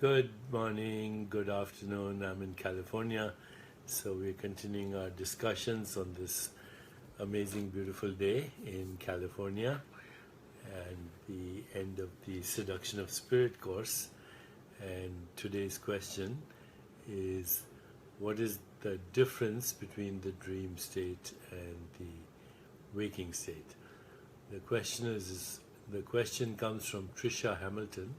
Good morning, good afternoon. I'm in California, so we're continuing our discussions on this amazing, beautiful day in California and the end of the Seduction of Spirit course. And today's question is, what is the difference between the dream state and the waking state? The question comes from Trisha Hamilton.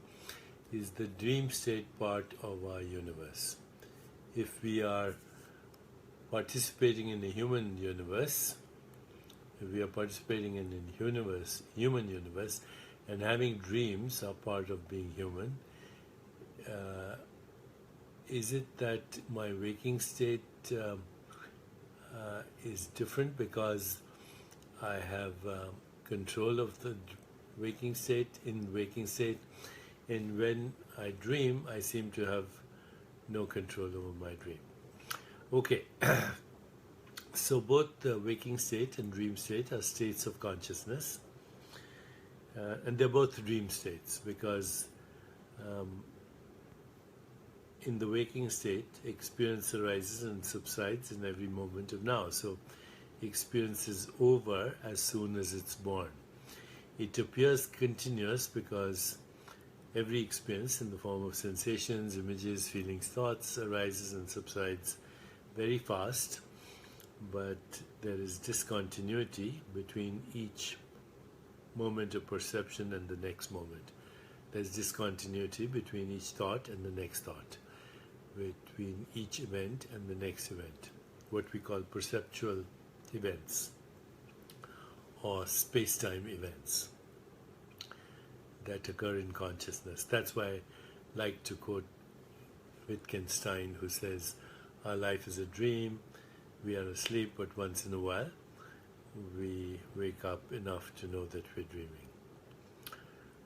Is the dream state part of our universe? If we are participating in a human universe, human universe, and having dreams are part of being human, is it that my waking state is different because I have control of the waking state, and when I dream, I seem to have no control over my dream. Okay, so both the waking state and dream state are states of consciousness, and they're both dream states because in the waking state, experience arises and subsides in every moment of now. So experience is over as soon as it's born. It appears continuous because every experience in the form of sensations, images, feelings, thoughts arises and subsides very fast, but there is discontinuity between each moment of perception and the next moment. There's discontinuity between each thought and the next thought, between each event and the next event, what we call perceptual events or space-time events that occur in consciousness. That's why I like to quote Wittgenstein, who says, our life is a dream, we are asleep, but once in a while we wake up enough to know that we're dreaming.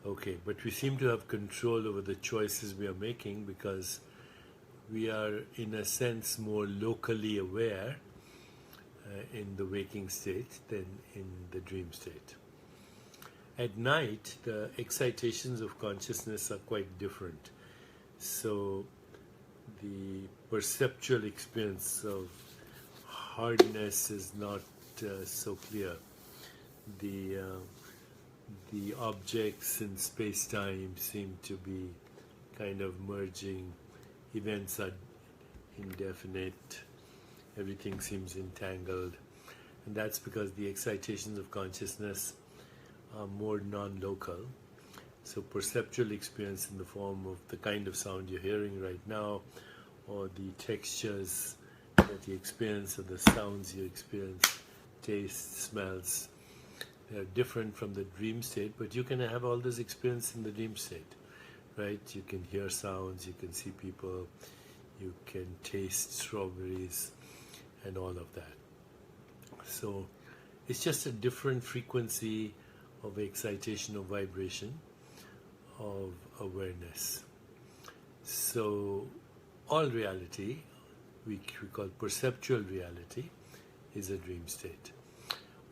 Okay, but we seem to have control over the choices we are making because we are, in a sense, more locally aware in the waking state than in the dream state. At night, the excitations of consciousness are quite different. So the perceptual experience of hardness is not so clear. The objects in space-time seem to be kind of merging. Events are indefinite. Everything seems entangled. And that's because the excitations of consciousness are more non-local. So perceptual experience in the form of the kind of sound you're hearing right now, or the textures that you experience, or the sounds you experience, tastes, smells, they're different from the dream state, but you can have all this experience in the dream state, right? You can hear sounds, you can see people, you can taste strawberries, and all of that. So it's just a different frequency of excitation or vibration of awareness. So all reality, we call perceptual reality, is a dream state.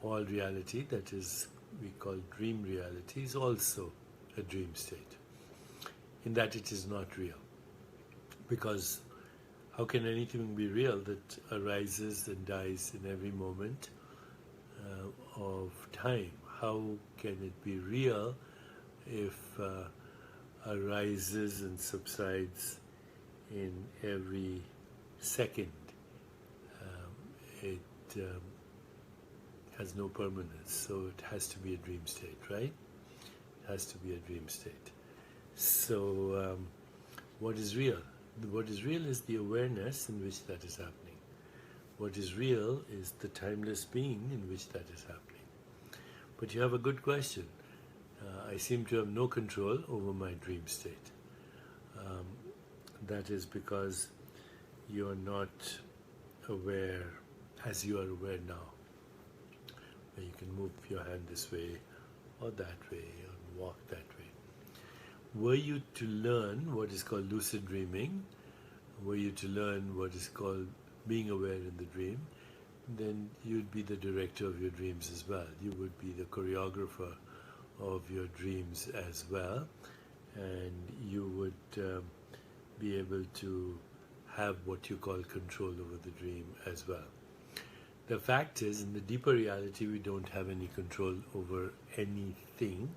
All reality, that is, we call dream reality, is also a dream state, in that it is not real. Because how can anything be real that arises and dies in every moment of time? How can it be real if arises and subsides in every second? It has no permanence, so it has to be a dream state, right? It has to be a dream state. So what is real? What is real is the awareness in which that is happening. What is real is the timeless being in which that is happening. But you have a good question. I seem to have no control over my dream state. That is because you are not aware as you are aware now. Where you can move your hand this way or that way or walk that way. Were you to learn what is called lucid dreaming, were you to learn what is called being aware in the dream, then you'd be the director of your dreams as well. You would be the choreographer of your dreams as well, and you would be able to have what you call control over the dream as well. The fact is, in the deeper reality, we don't have any control over anything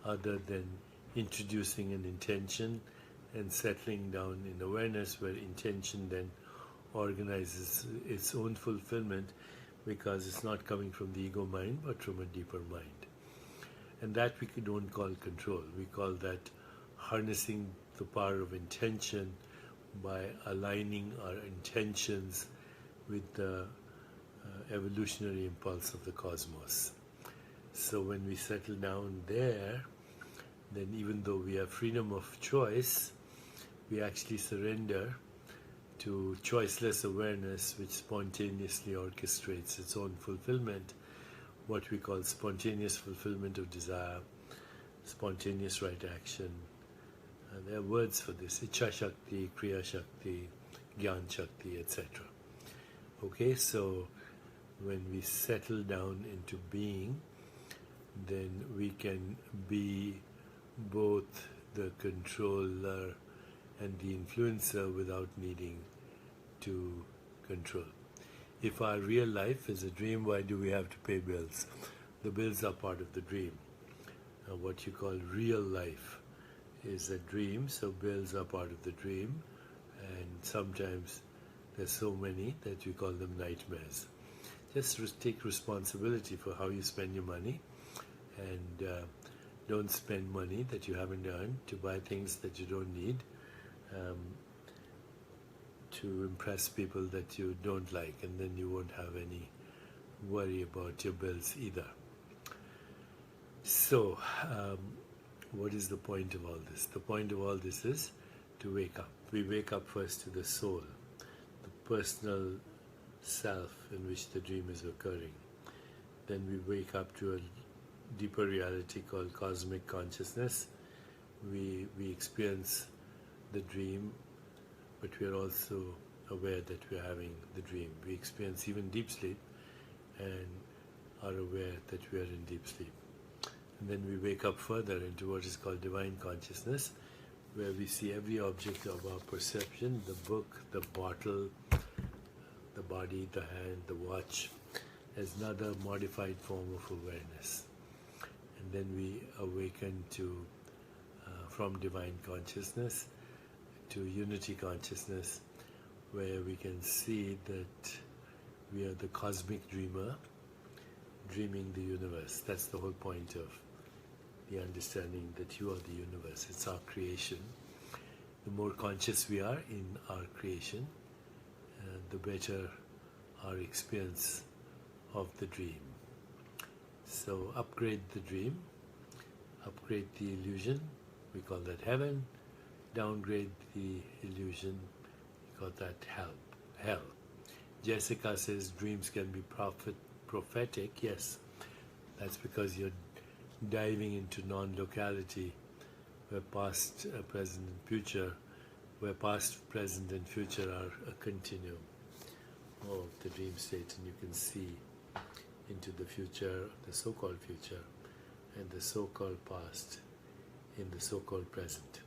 other than introducing an intention and settling down in awareness, where intention then organizes its own fulfillment, because it's not coming from the ego mind but from a deeper mind. And that we don't call control. We call that harnessing the power of intention by aligning our intentions with the evolutionary impulse of the cosmos. So when we settle down there, then even though we have freedom of choice, we actually surrender to choiceless awareness, which spontaneously orchestrates its own fulfillment, what we call spontaneous fulfillment of desire, spontaneous right action. There are words for this: Ichha Shakti, Kriya Shakti, Gyan Shakti, etc. Okay, so when we settle down into being, then we can be both the controller and the influencer without needing to control. If our real life is a dream, why do we have to pay bills? The bills are part of the dream. What you call real life is a dream, so bills are part of the dream, and sometimes there's so many that we call them nightmares. Just take responsibility for how you spend your money, and don't spend money that you haven't earned to buy things that you don't need, to impress people that you don't like, and then you won't have any worry about your bills either. So, what is the point of all this? The point of all this is to wake up. We wake up first to the soul, the personal self in which the dream is occurring. Then we wake up to a deeper reality called cosmic consciousness. We experience the dream, but we are also aware that we are having the dream. We experience even deep sleep and are aware that we are in deep sleep. And then we wake up further into what is called divine consciousness, where we see every object of our perception, the book, the bottle, the body, the hand, the watch, as another modified form of awareness. And then we awaken to from divine consciousness to unity consciousness, where we can see that we are the cosmic dreamer, dreaming the universe. That's the whole point of the understanding that you are the universe. It's our creation. The more conscious we are in our creation, the better our experience of the dream. So upgrade the dream, upgrade the illusion, we call that heaven. Downgrade the illusion, we call that hell. Jessica says dreams can be prophetic. Yes, that's because you're diving into non-locality, where past, present and future, where past, present and future are a continuum of the dream state, and you can see into the future, the so-called future, and the so-called past in the so-called present.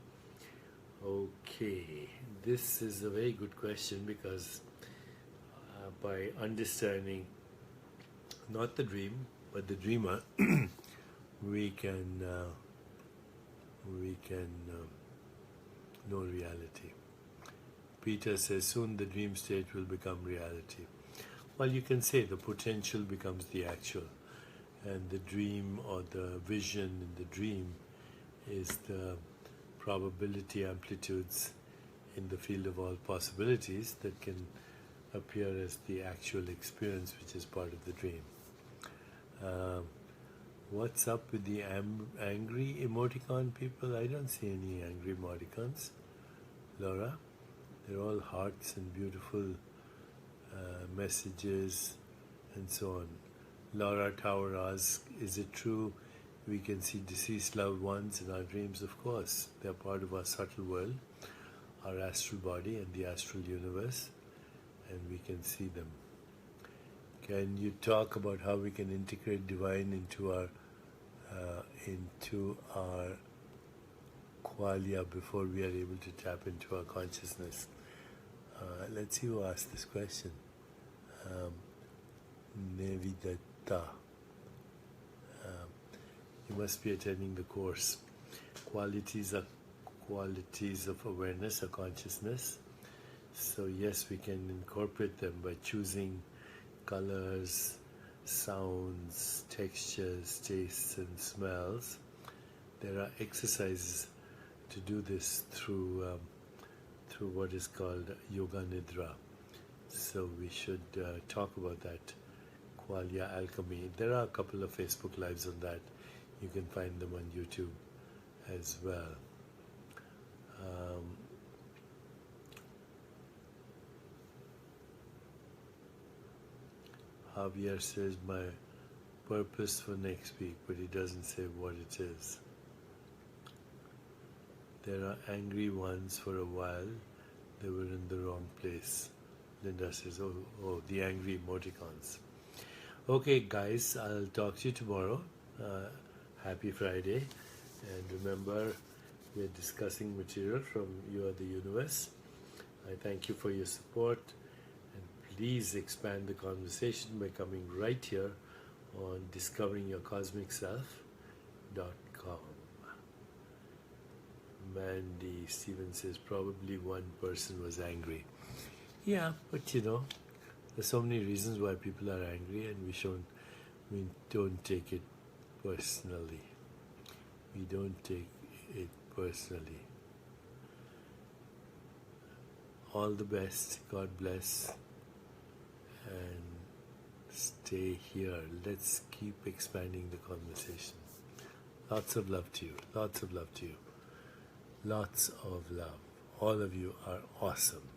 Okay, this is a very good question, because by understanding not the dream but the dreamer, we can know reality. Peter says soon the dream state will become reality. Well, you can say the potential becomes the actual, and the dream or the vision in the dream is the probability amplitudes in the field of all possibilities that can appear as the actual experience, which is part of the dream. What's up with the angry emoticon people? I don't see any angry emoticons, Laura. They're all hearts and beautiful messages and so on. Laura Tower asks, is it true we can see deceased loved ones in our dreams? Of course. They're part of our subtle world, our astral body and the astral universe, and we can see them. Can you talk about how we can integrate divine into our qualia before we are able to tap into our consciousness. Let's see who asked this question. Nevidatta. You must be attending the course. Qualities are qualities of awareness or consciousness. So yes, we can incorporate them by choosing colors, sounds, textures, tastes and smells. There are exercises to do this through what is called Yoga Nidra. So we should talk about that, Qualia Alchemy. There are a couple of Facebook Lives on that. You can find them on YouTube as well. Javier says my purpose for next week, but he doesn't say what it is. There are angry ones for a while. They were in the wrong place. Linda says, oh, the angry emoticons. Okay, guys, I'll talk to you tomorrow. Happy Friday. And remember, we're discussing material from You Are the Universe. I thank you for your support. And please expand the conversation by coming right here on discoveringyourcosmicself.com. Mandy Stevens says probably one person was angry. Yeah, but you know, there's so many reasons why people are angry, and we don't take it personally. We don't take it personally. All the best. God bless. And stay here. Let's keep expanding the conversation. Lots of love to you. Lots of love to you. Lots of love. All of you are awesome.